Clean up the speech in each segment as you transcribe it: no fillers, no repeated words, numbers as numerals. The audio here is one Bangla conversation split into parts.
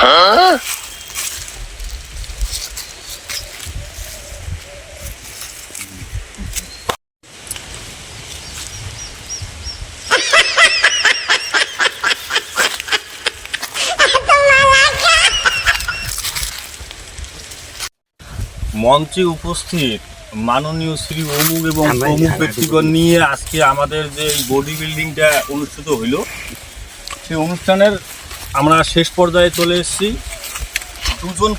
মঞ্চে উপস্থিত মাননীয় শ্রী অমুক এবং প্রমুখ ব্যক্তিগণ নিয়ে আজকে আমাদের যে বডি বিল্ডিংটা অনুষ্ঠিত হইল, সেই অনুষ্ঠানের আমরা শেষ পর্যায়ে চলে এসেছি। দুজন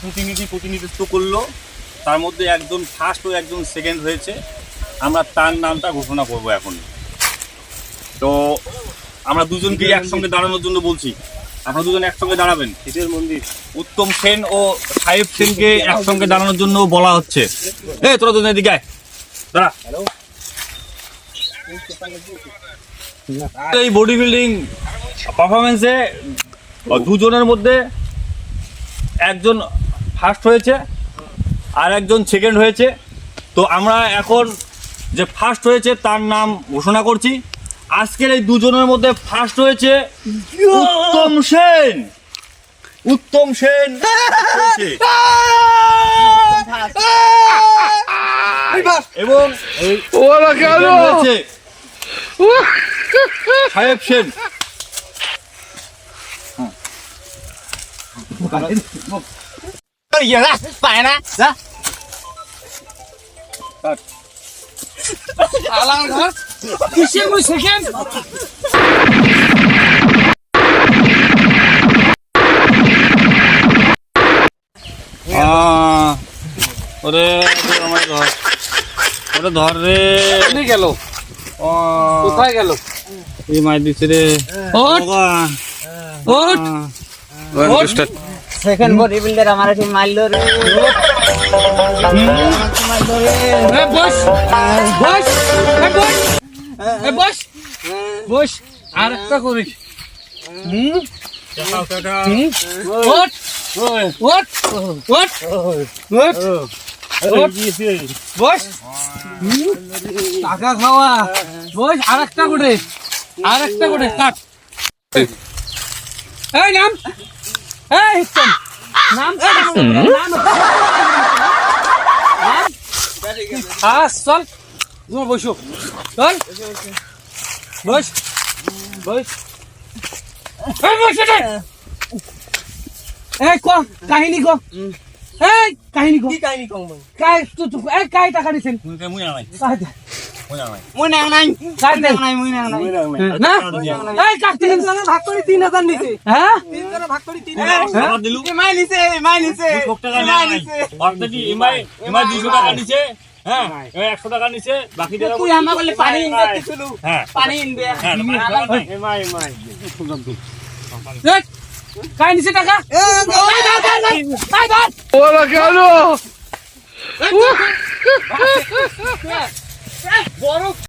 প্রতিনিধিত্ব করলো, তার মধ্যে একজন ফার্স্ট ও একজন সেকেন্ড হয়েছে। আমরা তার নামটা ঘোষণা করব এখন। তো আমরা দুজনকে একসঙ্গে দাঁড়ানোর জন্য বলছি, আপনারা দুজন একসঙ্গে দাঁড়াবেন। উত্তম সেন ও সাহেব সেনকে একসঙ্গে দাঁড়ানোর জন্য বলা হচ্ছে। তোরা দুজন এদিকে আয়, দাঁড়া। এই বডি বিল্ডিং পারফরমেন্সে দুজনের মধ্যে একজন ফার্স্ট হয়েছে আর একজন সেকেন্ড হয়েছে। তো আমরা এখন যে ফার্স্ট হয়েছে তার নাম ঘোষণা করছি। আজকের এই দুজনের মধ্যে ফার্স্ট হয়েছে উত্তম সেন। উত্তম সেন এবং সাহেব সেন। পায় না সেকেন্ড ওরে ধর রে গেল, কোথায় গেল? এই মাই দিচ্ছে রে। সেকেন্ড বডি বিল্ডার আমার একটু মারলো রে। বস বস বস বস, আর একটা করিস। বস, টাকা খাওয়া। বস, আর একটা করে কাট। এই নাম, এই নাম চল, বসো, চল বস বস। এই ক কাহিনী ক, এই কাহিনী ক। কাহিনী কম কাই টাকা দিছেন? ভাগ করে 3000 নিছে। হ্যাঁ, ভাগ করে 3000 দিলু। মাই নিছে। 200 টাকা নিছে। হ্যাঁ, 100 টাকা নিছে। বাকি টাকা তুই আমা বলে পানি ইনবে দিছলু। হ্যাঁ, পানি ইনবে। কাই নিছে টাকা? ওরা কেন বড়